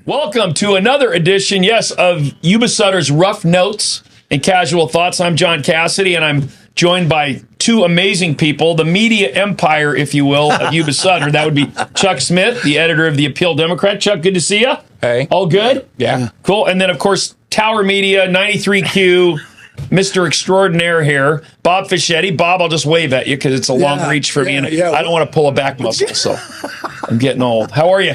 Welcome to another edition, yes, of Yuba Sutter's Rough Notes and Casual Thoughts. I'm John Cassidy, and I'm joined by two amazing people, the media empire, if you will, of Yuba Sutter. That would be Chuck Smith, the editor of the Appeal Democrat. Chuck, good to see you. Hey. All good? Yeah. Cool. And then, of course, Tower Media, 93Q, Mr. Extraordinaire here, Bob Fischetti. Bob, I'll just wave at you because it's a long reach for me, and I don't want to pull a back muscle, so I'm getting old. How are you?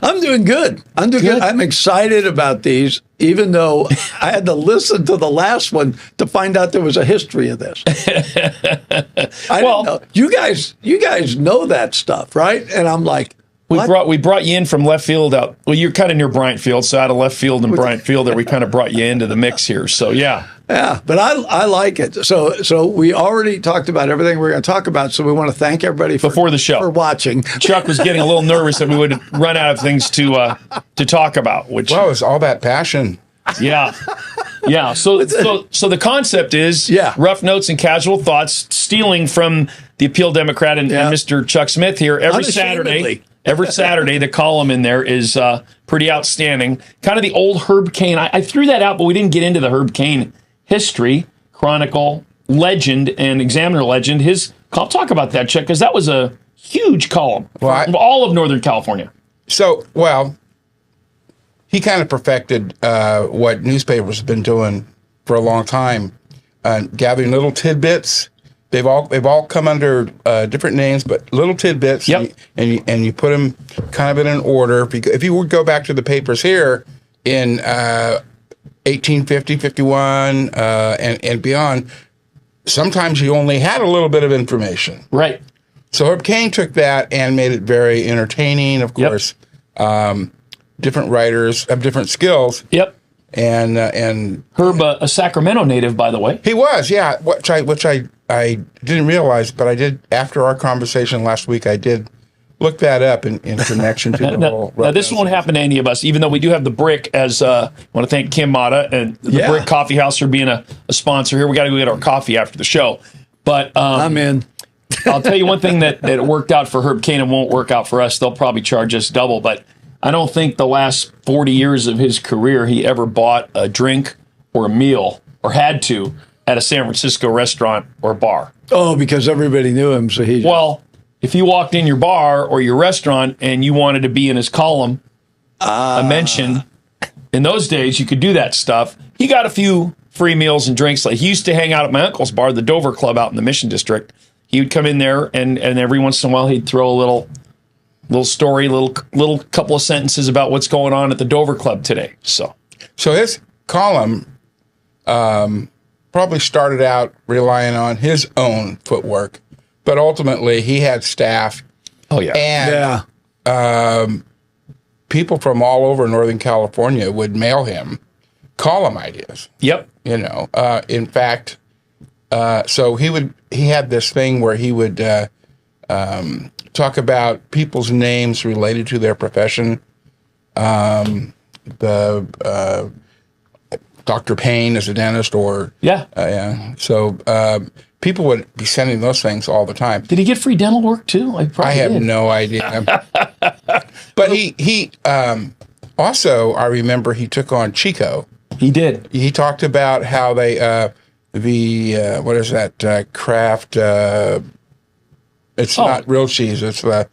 I'm doing good. I'm excited about these, even though I had to listen to the last one to find out there was a history of this. I didn't know. You guys know that stuff, right? And I'm like, we brought you in from left field out. Well, you're kind of near Bryant Field, so out of left field and Bryant Field there, we kind of brought you into the mix here. So, yeah. Yeah, but I like it. So we already talked about everything we're going to talk about, so we want to thank everybody before the show for watching. Chuck was getting a little nervous that we would run out of things to talk about. Which, well, it's all that passion. Yeah. Yeah. So the concept is rough notes and casual thoughts, stealing from the Appeal Democrat and Mr. Chuck Smith here every Saturday. Every Saturday, the column in there is pretty outstanding. Kind of the old Herb Cain. I threw that out, but we didn't get into the Herb Cain history, chronicle, legend, and examiner legend. I'll talk about that, Chuck, because that was a huge column from all of Northern California. So, he kind of perfected what newspapers have been doing for a long time, gathering little tidbits. They've all come under different names, but little tidbits, and you put them kind of in an order. If you would go back to the papers here in 1850, 51, and beyond, sometimes you only had a little bit of information. Right. So Herb Cain took that and made it very entertaining. Of course, different writers have different skills. Yep. And Herb, a Sacramento native, by the way. He was, yeah. Which I didn't realize, but I did after our conversation last week. I did look that up in connection to the whole. Now, this won't happen to any of us, even though we do have the Brick as. I want to thank Kim Mata and the Brick Coffee House for being a sponsor here. We got to go get our coffee after the show, but I'm in. I'll tell you one thing that worked out for Herb Cain and won't work out for us. They'll probably charge us double, but I don't think the last 40 years of his career he ever bought a drink or a meal or had to at a San Francisco restaurant or bar. Oh, because everybody knew him, so he. Well, if you walked in your bar or your restaurant and you wanted to be in his column, a mention, in those days you could do that stuff. He got a few free meals and drinks. Like he used to hang out at my uncle's bar, the Dover Club out in the Mission District. He would come in there and every once in a while he'd throw a little story, little couple of sentences about what's going on at the Dover Club today. So his column probably started out relying on his own footwork, but ultimately he had staff. Oh yeah, and people from all over Northern California would mail him column ideas. Yep. In fact, so he had this thing where he would talk about people's names related to their profession. Dr. Payne is a dentist, or So people would be sending those things all the time. Did he get free dental work too? I have no idea. But he also, I remember he took on Chico. He did. He talked about how they what is that Kraft? It's not real cheese. It's the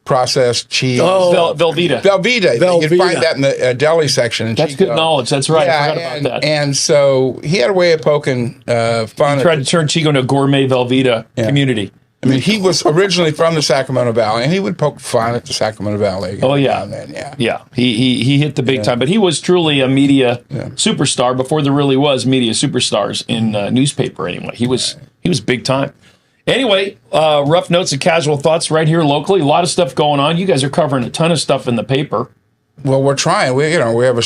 processed cheese. Oh, Velveeta. Velveeta. You can find that in the deli section. That's good knowledge. That's right. I forgot about that. And so he had a way of poking fun. He tried to turn Chico into a gourmet Velveeta community. I mean, he was originally from the Sacramento Valley, and he would poke fun at the Sacramento Valley. Oh, yeah. Yeah. He hit the big time. But he was truly a media superstar before there really was media superstars in newspaper anyway. He was big time. Anyway, rough notes and casual thoughts right here locally. A lot of stuff going on. You guys are covering a ton of stuff in the paper. Well, we're trying. We have a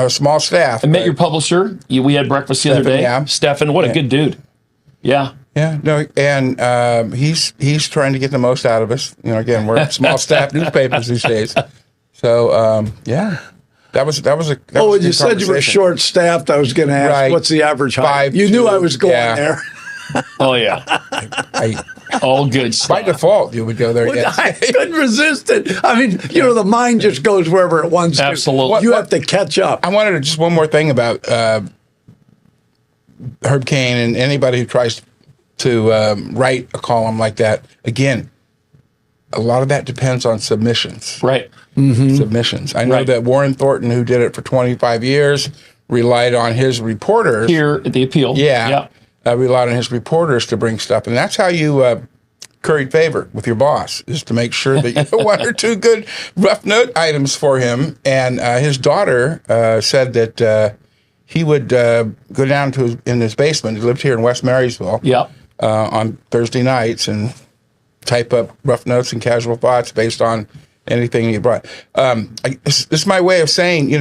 small staff. I met your publisher. We had breakfast the other day. Yeah. Stefan, what a good dude. Yeah. Yeah. No, and he's trying to get the most out of us. Again, we're small staff newspapers these days. So that was when you said you were short staffed, I was going to ask, what's the average height? You knew I was going there. Oh, yeah. All good stuff. By default, you would go there. Yes. I couldn't resist it. I mean, the mind just goes wherever it wants to. Absolutely. You have to catch up. I wanted to just one more thing about Herb Cain and anybody who tries to write a column like that. Again, a lot of that depends on submissions. Right. Mm-hmm. Submissions. I know that Warren Thornton, who did it for 25 years, relied on his reporters. Here at the Appeal. Yeah. Relied on his reporters to bring stuff. And that's how you curried favor with your boss, is to make sure that you have one or two good rough note items for him. And his daughter said that he would go down to in his basement. He lived here in West Marysville. Yep. On Thursday nights and type up rough notes and casual thoughts based on anything he brought. This is my way of saying,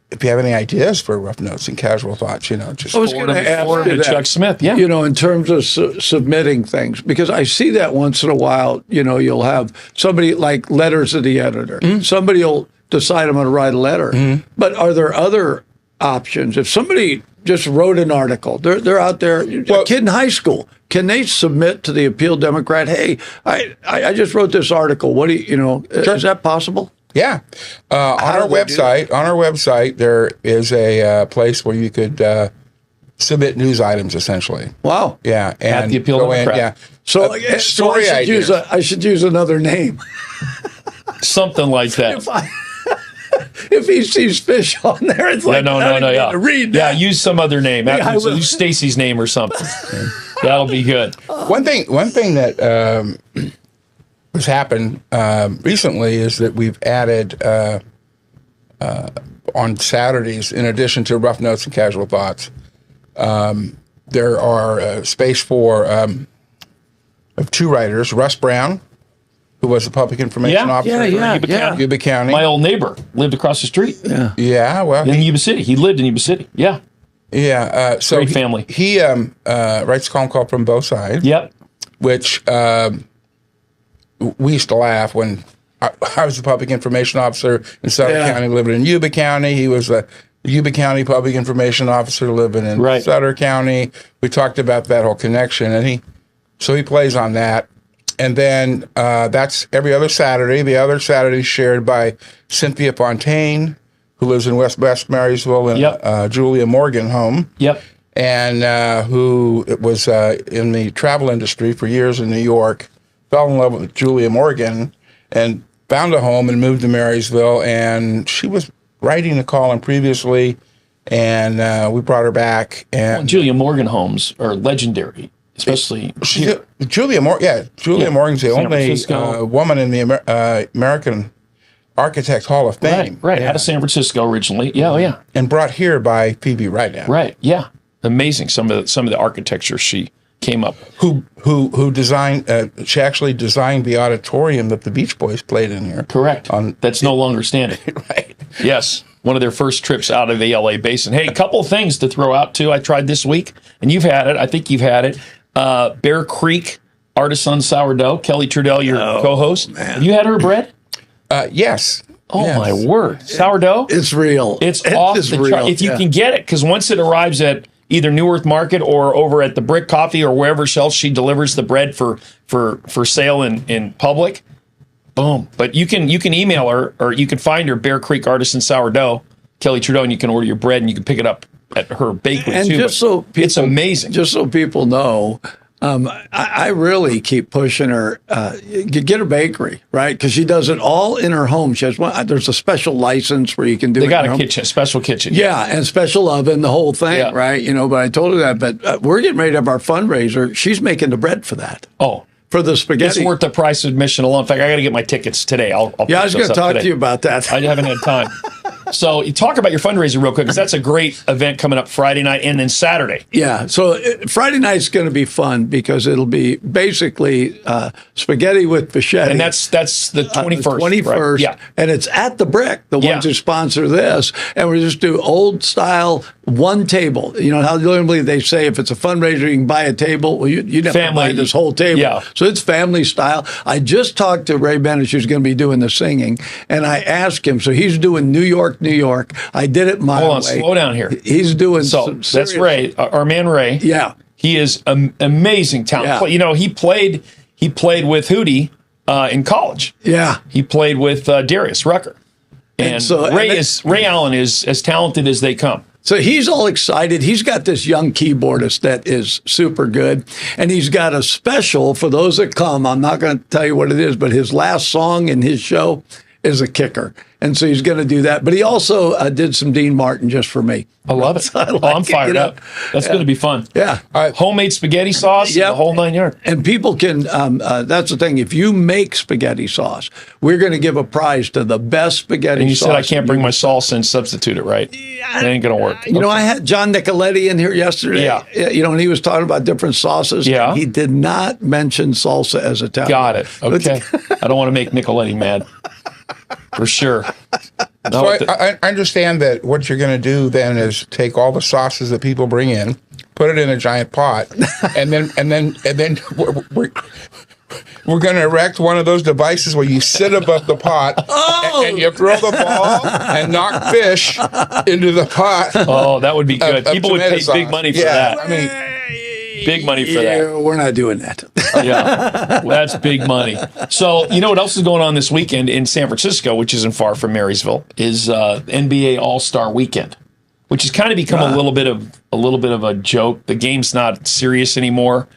if you have any ideas for rough notes and casual thoughts, just I was going to ask you that, Chuck Smith. Yeah. In terms of submitting things, because I see that once in a while. You'll have somebody like letters to the editor. Mm-hmm. Somebody will decide I'm going to write a letter. Mm-hmm. But are there other options? If somebody just wrote an article, they're out there, a kid in high school, can they submit to the Appeal Democrat? Hey, I just wrote this article. What do Sure. Is that possible? Yeah. On our website, there is a place where you could submit news items, essentially. Wow. Yeah. And at the Appeal Democrat. So, story ideas. I should use another name. Something like that. If he sees fish on there, it's like, yeah. Read that. Yeah, use some other name. Use Stacy's name or something. That'll be good. One thing that has happened recently is that we've added on Saturdays, in addition to rough notes and casual thoughts, there are space for of two writers, Russ Brown, who was the public information officer for Yuba County. My old neighbor lived across the street. Yeah, well, in Yuba City. He lived in Yuba City. Yeah. Yeah. So great family. He writes a column called From Both Sides. Yep. Which we used to laugh when I was the public information officer in Sutter County, living in Yuba County. He was the Yuba County public information officer living in Sutter County. We talked about that whole connection, and he plays on that. And then that's every other Saturday. The other Saturday is shared by Cynthia Fontaine, who lives in West Marysville in Julia Morgan home. Yep. And who was in the travel industry for years in New York, fell in love with Julia Morgan and found a home and moved to Marysville. And she was writing a column previously, and we brought her back. And Julia Morgan homes are legendary. Especially Julia Morgan's the only woman in the American Architects Hall of Fame. Right. Out of San Francisco originally. Yeah. And brought here by Phoebe Wright. Right. Yeah. Amazing. Some of the architecture she came up. Who designed? She actually designed the auditorium that the Beach Boys played in here. Correct. That's no longer standing. Right. Yes. One of their first trips out of the LA basin. Hey, a couple of things to throw out too. I tried this week, and you've had it. I think you've had it. Bear Creek Artisan Sourdough. Kelly Trudell, your co-host. Man. Have you had her bread? Yes. Oh, yes. My word. Sourdough? It's real. It's off the chart. If you can get it, because once it arrives at either New Earth Market or over at the Brick Coffee or wherever else she delivers the bread for sale in public, boom. But you can email her, or you can find her, Bear Creek Artisan Sourdough, Kelly Trudell, and you can order your bread and you can pick it up at her bakery and too. Just so people, it's amazing. Just so people know, I really keep pushing her. Get her bakery, right? Because she does it all in her home. She has there's a special license where you can do. They got a kitchen, special kitchen. Yeah, and special oven, the whole thing, right? But I told her that. But we're getting ready to have our fundraiser. She's making the bread for that. Oh. For the spaghetti. It's worth the price of admission alone. In fact, I got to get my tickets today. I'll I was going to talk to you about that. I haven't had time. So you talk about your fundraiser real quick, because that's a great event coming up Friday night and then Saturday. Yeah. So Friday night's going to be fun because it'll be basically spaghetti with Fischetti. And that's the 21st. 21st. Right? Yeah. And it's at the Brick, the ones who sponsor this. And we just do old style, one table. You know how normally they say if it's a fundraiser, you can buy a table. Well, you'd have to buy this whole table. Yeah. So it's family style. I just talked to Ray Bennett, who's going to be doing the singing, and I asked him, so he's doing New York. I did it my way. Hold on, slow down here. He's doing that's Ray, our man Ray. Yeah. He is amazing talent. Yeah. You know, he played with Hootie in college. Yeah. He played with Darius Rucker. And so Ray Allen is as talented as they come. So he's all excited. He's got this young keyboardist that is super good. And he's got a special for those that come. I'm not going to tell you what it is, but his last song in his show is a kicker. And so he's going to do that. But he also did some Dean Martin just for me. I love it. I'm fired up. That's going to be fun. Yeah. Homemade spaghetti sauce, the whole 9 yards. And people can, that's the thing, if you make spaghetti sauce, we're going to give a prize to the best spaghetti sauce. And you said I can't bring my salsa and substitute it, right? That ain't going to work. You know, I had John Nicoletti in here yesterday. Yeah. You know, and he was talking about different sauces. Yeah. He did not mention salsa as Italian. Got it. Okay. I don't want to make Nicoletti mad. For sure. So I understand that what you're going to do then is take all the sauces that people bring in, put it in a giant pot, and then we're going to erect one of those devices where you sit above the pot and you throw the ball and knock fish into the pot. Oh, that would be good. People would pay big money for that. I mean, big money for that. We're not doing that. Yeah, well, that's big money. So, you know what else is going on this weekend in San Francisco, which isn't far from Marysville, is NBA All-Star Weekend, which has kind of become a little bit of a joke. The game's not serious anymore.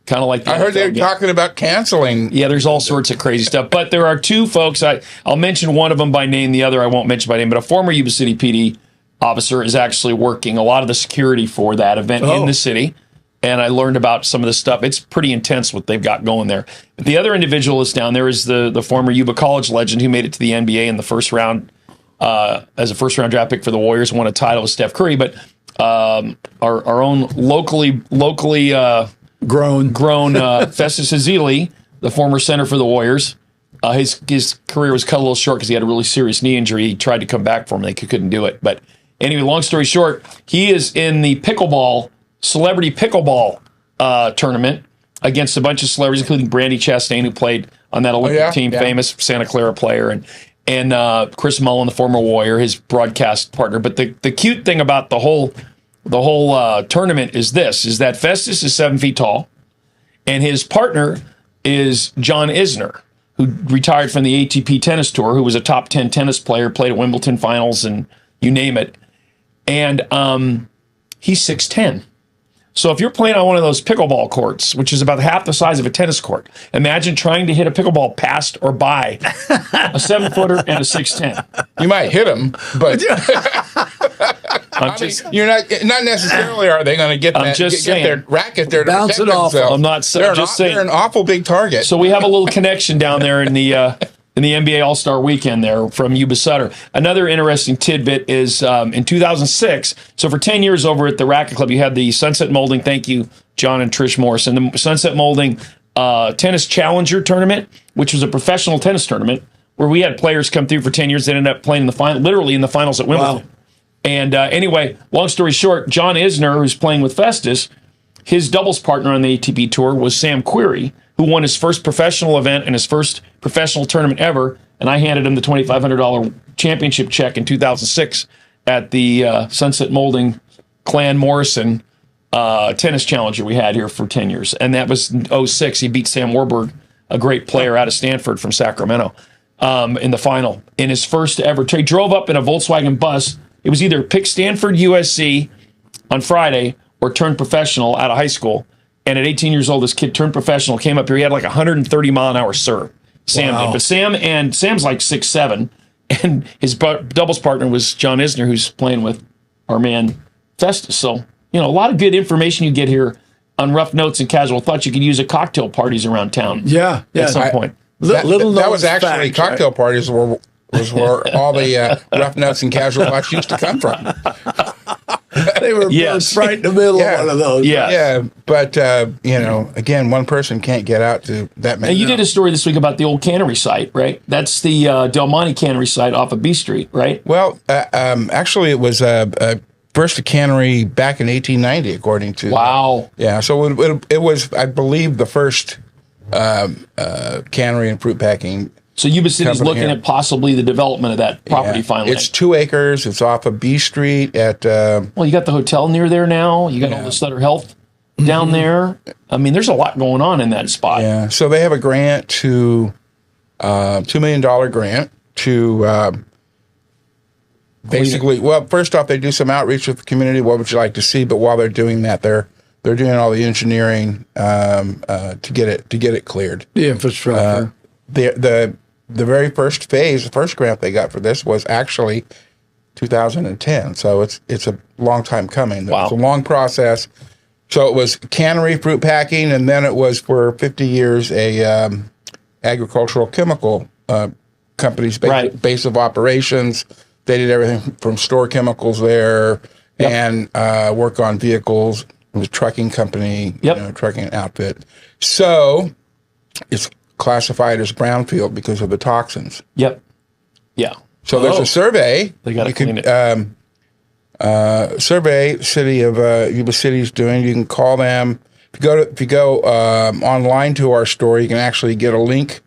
Kind of like I heard they're talking about canceling. Yeah, there's all sorts of crazy stuff. But there are two folks. I'll mention one of them by name. The other I won't mention by name. But a former Yuba City PD officer is actually working a lot of the security for that event in the city. And I learned about some of the stuff. It's pretty intense what they've got going there. But the other individual that's down there is the former Yuba College legend who made it to the NBA in the first round as a first-round draft pick for the Warriors, won a title with Steph Curry. But our own locally grown Festus Ezeli, the former center for the Warriors, his career was cut a little short because he had a really serious knee injury. He tried to come back for him. They couldn't do it. But anyway, long story short, he is in the celebrity pickleball tournament against a bunch of celebrities, including Brandy Chastain, who played on that Olympic team, famous Santa Clara player, and Chris Mullen, the former Warrior, his broadcast partner. But the cute thing about the whole tournament is that Festus is 7 feet tall, and his partner is John Isner, who retired from the ATP tennis tour, who was a top 10 tennis player, played at Wimbledon finals and you name it. And he's 6'10". So if you're playing on one of those pickleball courts, which is about half the size of a tennis court, imagine trying to hit a pickleball past or by a 7-footer and a 6'10". You might hit him, but you're not necessarily are they going to get their racket there to bounce it off. I'm not saying. They're an awful big target. So we have a little connection down there in the NBA All-Star Weekend there from Yuba Sutter. Another interesting tidbit is in 2006, so for 10 years over at the Racket Club, you had the Sunset Molding, thank you, John and Trish Morrison, the Sunset Molding Tennis Challenger Tournament, which was a professional tennis tournament where we had players come through for 10 years that ended up playing literally in the finals at Wimbledon. Wow. And anyway, long story short, John Isner, who's playing with Festus, his doubles partner on the ATP Tour was Sam Querrey, who won his first professional event and his first professional tournament ever. And I handed him the $2,500 championship check in 2006 at the Sunset Molding Clan Morrison tennis challenger we had here for 10 years. And that was in 2006. He beat Sam Warburg, a great player out of Stanford from Sacramento, in the final. In his first ever, he drove up in a Volkswagen bus. It was either pick Stanford USC on Friday or turn professional out of high school. And at 18 years old, this kid turned professional, came up here. He had like 130 mile an hour serve. Sam did. But Sam's like 6'7", and his doubles partner was John Isner, who's playing with our man Festus. So, a lot of good information you get here on Rough Notes and Casual Thoughts. You could use at cocktail parties around town. Yeah. At some point. That was actually cocktail parties was where all the Rough Notes and Casual Thoughts used to come from. They were right in the middle of one of those. Yeah. But, again, one person can't get out to that many. And you did a story this week about the old cannery site, right? That's the Del Monte cannery site off of B Street, right? Well, actually, it was first a cannery back in 1890, according to... Wow. Yeah, so it was, I believe, the first cannery and fruit packing. So Yuba City's looking at possibly the development of that property finally. It's 2 acres. It's off of B Street at... well, you got the hotel near there now. You got all the Sutter Health down there. I mean, there's a lot going on in that spot. Yeah. So they have a grant to $2 million grant to basically. Well, first off, they do some outreach with the community. What would you like to see? But while they're doing that, they're doing all the engineering to get it cleared. The infrastructure. The very first phase, the first grant they got for this was actually 2010. So it's a long time coming. Wow. It's a long process. So it was cannery fruit packing, and then it was for 50 years a agricultural chemical company's base of operations. They did everything from store chemicals there and work on vehicles. It was a trucking company, trucking outfit. So it's classified as brownfield because of the toxins. Yep. Yeah. So there's a survey. They got to clean it. Survey City of Yuba City is doing. You can call them. If you go online to our store, you can actually get a link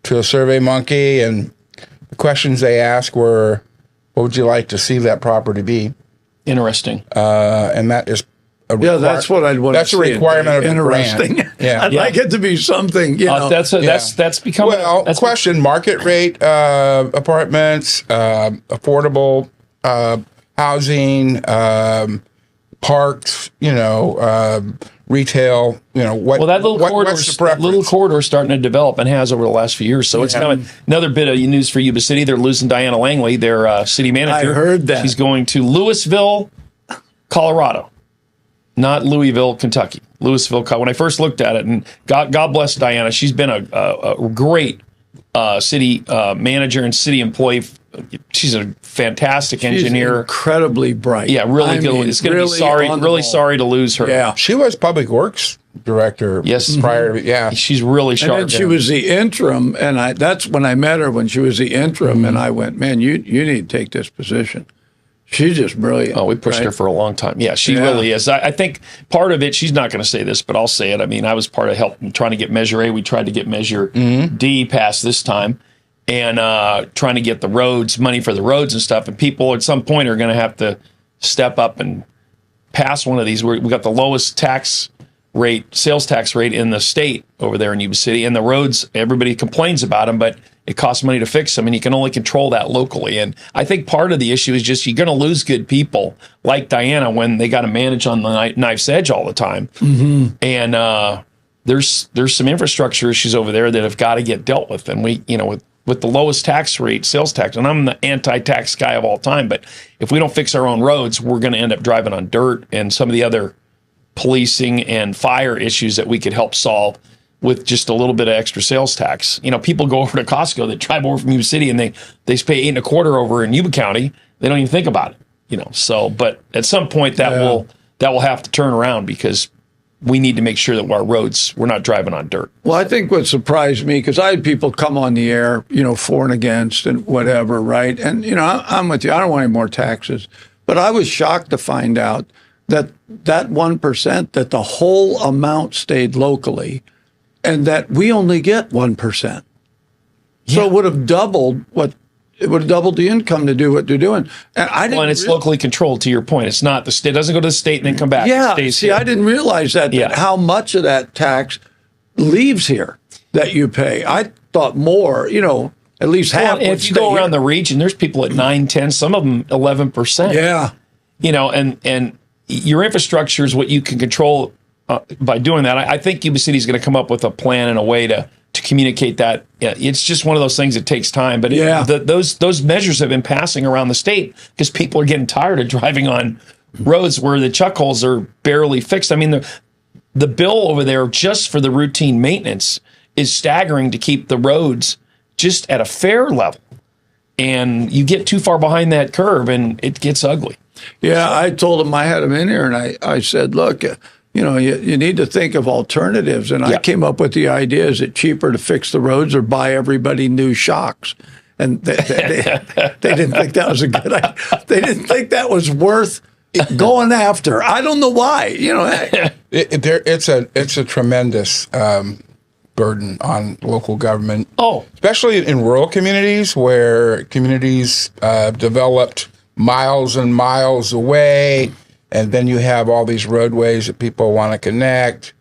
to a Survey Monkey, and the questions they ask were, "What would you like to see that property be?" Interesting. And that is. That's what I'd want to see. That's a requirement of the interesting. grant. Yeah. I'd like it to be something, That's becoming... Well, question, market rate apartments, affordable housing, parks, retail, what? Well, that little corridor corridor starting to develop and has over the last few years. So it's coming. Another bit of news for Yuba City. They're losing Diana Langley, their city manager. I heard that. She's going to Louisville, Colorado. Not Louisville, Kentucky. Louisville. When I first looked at it, and God bless Diana, she's been a great city manager and city employee. She's a fantastic engineer. Incredibly bright. Yeah, really good. It's going to be really sorry to lose her. Yeah. She was public works director. Yes. Prior to, She's really sharp. And then she was the interim, and that's when I met her, when she was the interim, and I went, man, you need to take this position. She's just brilliant. Oh, we pushed her for a long time. Yeah, she really is. I think part of it, she's not going to say this, but I'll say it. I mean, I was part of helping trying to get Measure A. We tried to get Measure D passed this time, and trying to get the roads, money for the roads and stuff. And people at some point are going to have to step up and pass one of these. We got the lowest sales tax rate in the state over there in Yuba City. And the roads, everybody complains about them, but it costs money to fix them, and you can only control that locally. And I think part of the issue is just you're going to lose good people like Diana when they got to manage on the knife's edge all the time. Mm-hmm. And there's some infrastructure issues over there that have got to get dealt with. And we, with the lowest tax rate, sales tax, and I'm the anti-tax guy of all time, but if we don't fix our own roads, we're going to end up driving on dirt and some of the other policing and fire issues that we could help solve with just a little bit of extra sales tax. People go over to Costco, they drive over from Yuba City, and they pay 8.25 over in Yuba County. They don't even think about it, So, but at some point that will have to turn around because we need to make sure that our roads, we're not driving on dirt. Well, I think what surprised me, because I had people come on the air, for and against and whatever, right? And, I'm with you. I don't want any more taxes. But I was shocked to find out that 1%, that the whole amount stayed locally, and that we only get 1%. So it would have doubled the income to do what they're doing. And it's locally controlled, to your point. It's not the state. It doesn't go to the state and then come back. Yeah. It stays See, here. I didn't realize that how much of that tax leaves here that you pay. I thought more, at least half. Well, if you go around the region, there's people at 9, 10, some of them 11%. Yeah. And your infrastructure is what you can control by doing that. I think Yuba City is going to come up with a plan and a way to communicate that. It's just one of those things that takes time. But those measures have been passing around the state because people are getting tired of driving on roads where the chuck holes are barely fixed. I mean, the bill over there just for the routine maintenance is staggering to keep the roads just at a fair level. And you get too far behind that curve and it gets ugly. Yeah, I told him, I had him in here, and I said, look, you need to think of alternatives. And I came up with the idea, is it cheaper to fix the roads or buy everybody new shocks? And they didn't think that was a good idea. They didn't think that was worth going after. I don't know why. It's a tremendous burden on local government. Oh, especially in rural communities where communities developed miles and miles away. and then you have all these roadways that people want to connect.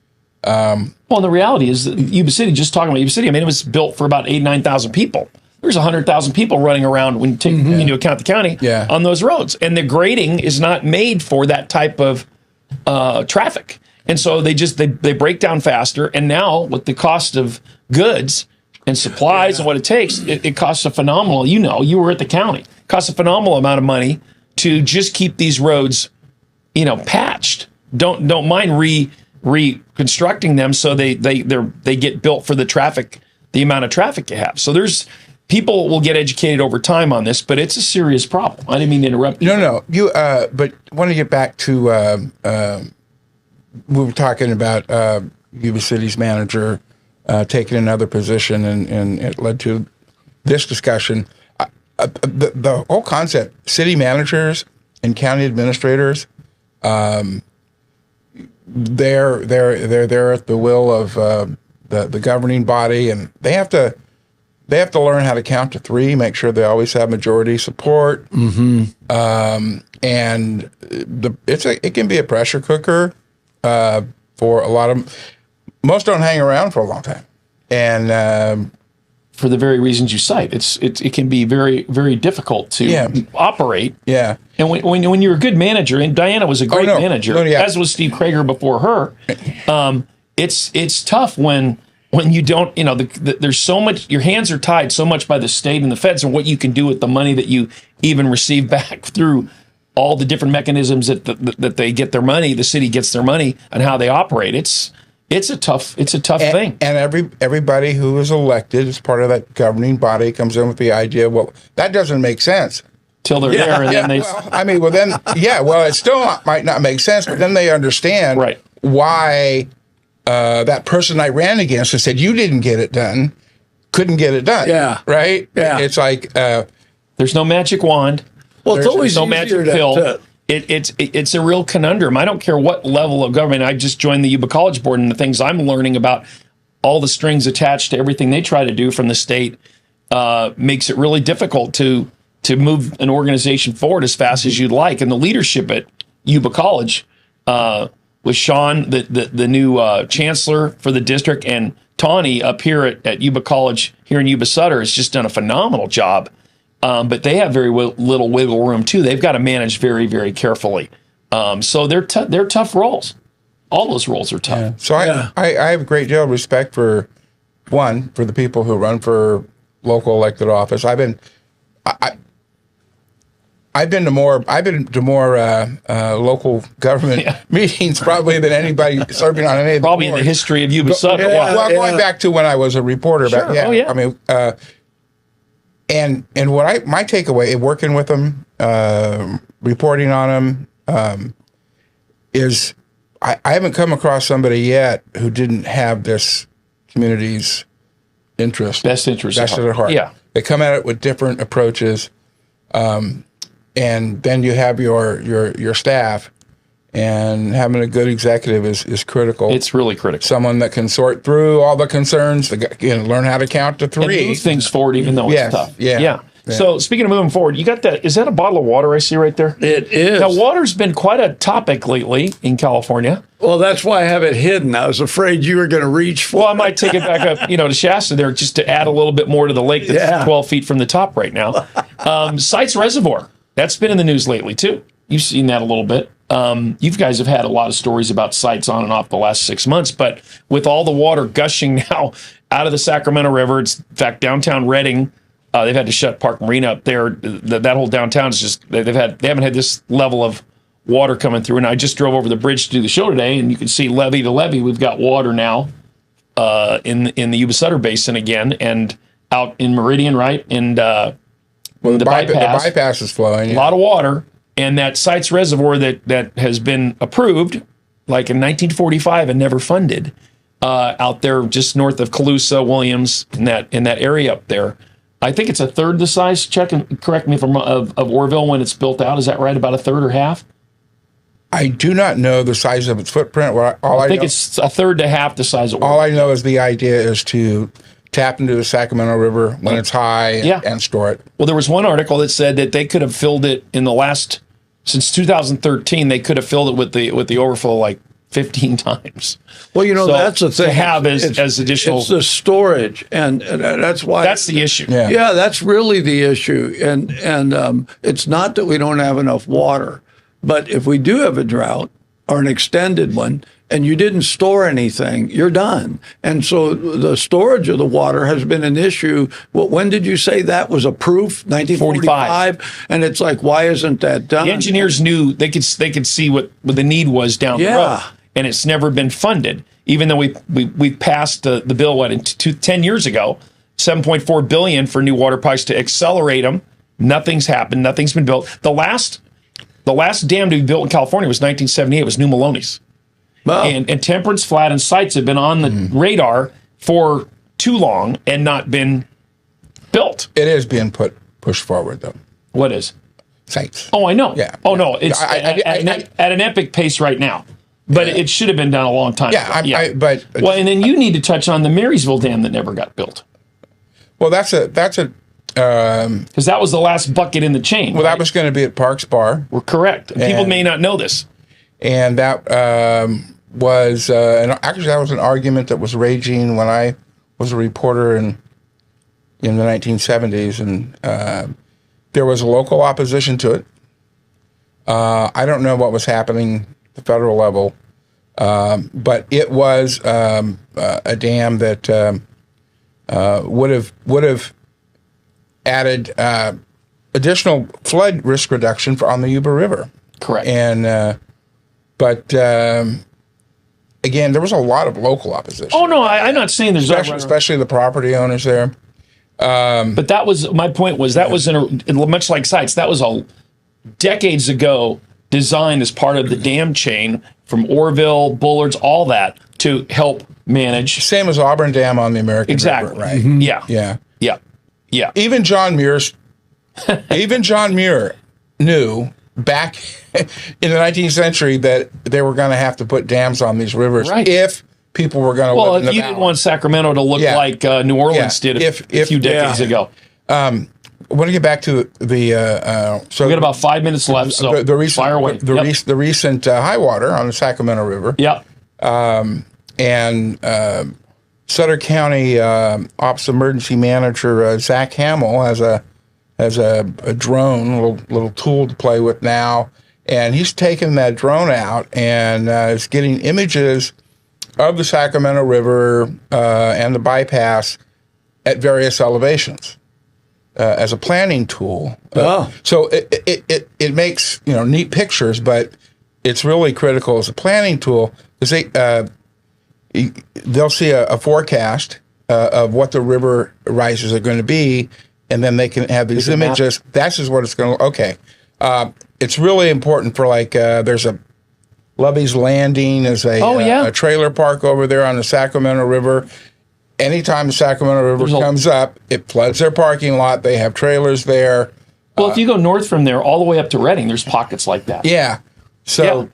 Well, the reality is that Yuba City, just talking about Yuba City, I mean, it was built for about 9,000 people. There's 100,000 people running around when you take into account the county on those roads. And the grading is not made for that type of traffic. And so they break down faster. And now with the cost of goods and supplies and what it takes, it costs a phenomenal, you were at the county, it costs a phenomenal amount of money to just keep these roads, patched. Don't mind reconstructing them so they get built for the amount of traffic you have. So people will get educated over time on this, but it's a serious problem. I didn't mean to interrupt you. No. But I want to get back to we were talking about Yuba City's manager taking another position, and it led to this discussion. The whole concept, city managers and county administrators, they're at the will of the governing body, and they have to learn how to count to three, make sure they always have majority support, and it can be a pressure cooker for a lot of. Most don't hang around for a long time, and for the very reasons you cite, it can be very, very difficult to operate. Yeah, and when you're a good manager, and Diana was a great manager, as was Steve Krager before her. It's tough when you don't, there's so much, your hands are tied so much by the state and the feds and what you can do with the money that you even receive back through all the different mechanisms that they get their money, the city gets their money, and how they operate. It's a tough thing. And everybody who is elected as part of that governing body comes in with the idea, well, that doesn't make sense. Till they're there, and then they. It still might not make sense, but then they understand why that person I ran against and said, you didn't get it done, couldn't get it done. Yeah. Right? Yeah. It's like. There's no magic wand. Well, it's always no magic pill. It's a real conundrum. I don't care what level of government. I just joined the Yuba College Board, and the things I'm learning about all the strings attached to everything they try to do from the state makes it really difficult to move an organization forward as fast as you'd like. And the leadership at Yuba College, with Sean, the new chancellor for the district, and Tawny up here at Yuba College here in Yuba Sutter, has just done a phenomenal job. But they have very little wiggle room too. They've got to manage very, very carefully. So they're tough roles. All those roles are tough. Yeah. So I have a great deal of respect for the people who run for local elected office. I've been to more local government meetings probably than anybody serving on any of the probably boards. in the history of Yuba Sutter. Going back to when I was a reporter. Sure. I mean. And what my takeaway working with them, reporting on them, is I haven't come across somebody yet who didn't have this community's best interest at their heart. Yeah, they come at it with different approaches, and then you have your staff. And having a good executive is critical. It's really critical. Someone that can sort through all the concerns, learn how to count to three. And move things forward even though it's tough. Yeah. So speaking of moving forward, you got that. Is that a bottle of water I see right there? It is. Now, water's been quite a topic lately in California. Well, that's why I have it hidden. I was afraid you were going to reach for it. Well, I might take it back up, to Shasta there just to add a little bit more to the lake that's 12 feet from the top right now. Sites Reservoir. That's been in the news lately, too. You've seen that a little bit. You guys have had a lot of stories about sites on and off the last 6 months, but with all the water gushing now out of the Sacramento River, in fact, downtown Redding, they've had to shut Park Marina up there. That whole downtown is just, they haven't had this level of water coming through. And I just drove over the bridge to do the show today, and you can see levee to levee, we've got water now in the Yuba Sutter Basin again, and out in Meridian, right? And the bypass is flowing. A lot of water. And that Sites Reservoir that has been approved, like in 1945 and never funded, out there just north of Colusa, Williams, in that area up there. I think it's a third the size. Check and correct me if I'm of Orville when it's built out. Is that right? About a third or half? I do not know the size of its footprint. I think it's a third to half the size of Orville. All I know is the idea is to tap into the Sacramento River when it's high and store it. Well, there was one article that said that they could have filled it in the last since 2013, they could have filled it with the overflow like 15 times. Well, so that's the thing. To have as additional. It's the storage, and that's why. That's the issue. Yeah, that's really the issue. And it's not that we don't have enough water, but if we do have a drought or an extended one, and you didn't store anything, you're done. And so the storage of the water has been an issue. Well, when did you say that was approved? 1945? And it's like, why isn't that done? The engineers knew they could see what the need was down the road, and it's never been funded. Even though we passed the bill 10 years ago, $7.4 billion for new water pipes to accelerate them. Nothing's happened. Nothing's been built. The last dam to be built in California was 1978. It was New Melones. Wow. And Temperance Flat and sites have been on the radar for too long and not been built. It is being pushed forward, though. What is? Sites. Oh, I know. Yeah. Oh, no. It's at an epic pace right now. But it should have been done a long time ago. But and then you need to touch on the Marysville Dam that never got built. Well, that's a because that was the last bucket in the chain. Well, that was going to be at Parks Bar. We're correct. And people may not know this. And that was, and actually that was an argument that was raging when I was a reporter in the 1970s, and there was a local opposition to it. I don't know what was happening at the federal level, but it was a dam that would have added additional flood risk reduction on the Yuba River. Correct. And but again, there was a lot of local opposition. Oh no, I'm not saying there's especially the property owners there. But that was my point. Was that was much like sites. That was decades ago designed as part of the dam chain from Orville, Bullards, all that to help manage. Same as Auburn Dam on the American River, right? Mm-hmm. Yeah. Even John Muir knew back in the 19th century that they were going to have to put dams on these rivers if people were going to live in the valley. Didn't want Sacramento to look like New Orleans did a few decades ago. I want to get back to the so we got about 5 minutes left. So the recent fire away. The recent high water on the Sacramento River. Yeah. And Sutter County Ops Emergency Manager Zach Hamill has a drone, little tool to play with now, and he's taken that drone out and is getting images of the Sacramento River and the bypass at various elevations as a planning tool. So it makes neat pictures, but it's really critical as a planning tool because they'll see a forecast of what the river rises are going to be, and then they can have these images. That's just what it's going to look. Okay. It's really important for there's a Lovey's Landing is a trailer park over there on the Sacramento River. Anytime the Sacramento River comes up, it floods their parking lot. They have trailers there. Well, if you go north from there all the way up to Reading, there's pockets like that. Yeah. So,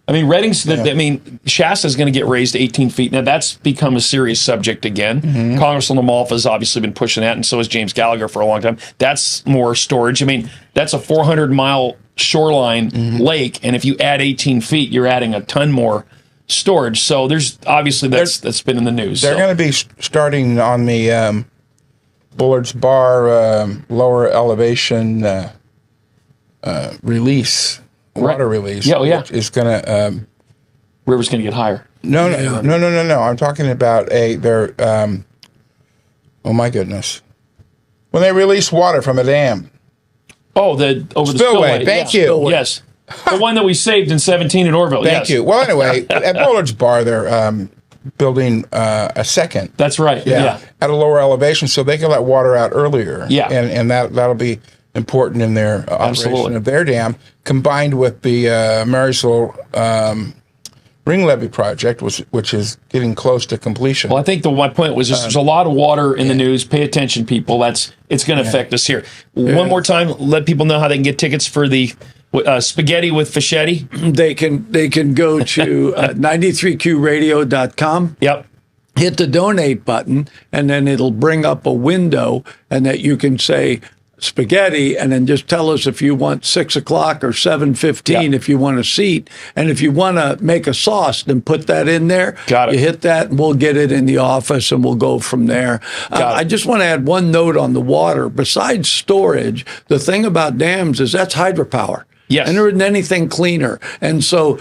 Reading's, Shasta is going to get raised to 18 feet. Now, that's become a serious subject again. Mm-hmm. Congressman Lamalfa has obviously been pushing that, and so has James Gallagher for a long time. That's more storage. That's a 400-mile shoreline lake, and if you add 18 feet, you're adding a ton more storage. So there's obviously that's been in the news. They're going to be starting on the Bullard's Bar lower elevation release. Water release. Which is going to river's going to get higher. No. I'm talking about oh my goodness, when they release water from a dam. Oh, the spillway. Thank you. Spillway. Yes, the one that we saved in 17 in Orville. Thank you. Well, anyway, at Bullard's Bar, they're building a second. That's right. Yeah, at a lower elevation, so they can let water out earlier. Yeah, and that'll be important in their operation of their dam, combined with the Marysville Ring Levee project, which is getting close to completion. Well, I think my point was there's a lot of water in the news. Pay attention, people. It's going to affect us here. One more time, let people know how they can get tickets for the Spaghetti with Fischetti. They can go to 93qradio.com. Yep. Hit the donate button, and then it'll bring up a window, and that you can say, spaghetti, and then just tell us if you want 6 o'clock or 7:15 if you want a seat. And if you want to make a sauce, then put that in there. Got it. You hit that, and we'll get it in the office, and we'll go from there. I just want to add one note on the water. Besides storage, the thing about dams is that's hydropower. Yes. And there isn't anything cleaner. And so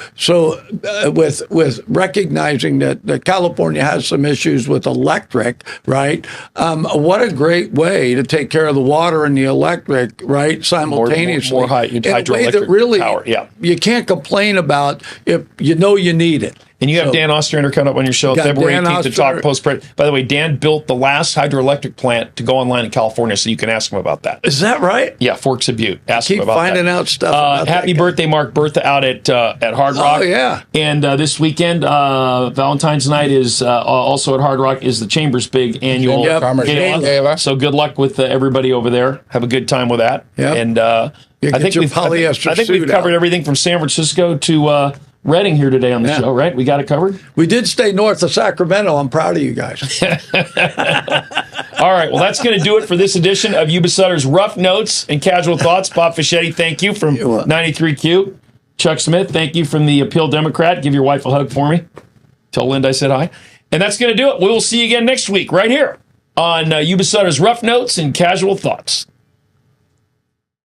with recognizing that California has some issues with electric, right? What a great way to take care of the water and the electric, right? Simultaneously. More hydroelectric really, power, you can't complain about if you know you need it. And you have Dan Ostrander coming up on your show February 18th to talk post-prep. By the way, Dan built the last hydroelectric plant to go online in California, so you can ask him about that. Is that right? Yeah, Forks of Butte. Ask him about that. Keep finding out stuff about happy birthday, Mark Bertha, out at Hard Rock. Oh, yeah. And this weekend, Valentine's night is also at Hard Rock, is the Chamber's big annual gala. So good luck with everybody over there. Have a good time with that. Yep. And I think we've covered everything from San Francisco to Reading here today on the show, right? We got it covered? We did stay north of Sacramento. I'm proud of you guys. All right. Well, that's going to do it for this edition of Yuba Sutter's Rough Notes and Casual Thoughts. Bob Fischetti, thank you from 93Q. Chuck Smith, thank you from the Appeal Democrat. Give your wife a hug for me. Tell Linda I said hi. And that's going to do it. We will see you again next week right here on Yuba Sutter's Rough Notes and Casual Thoughts.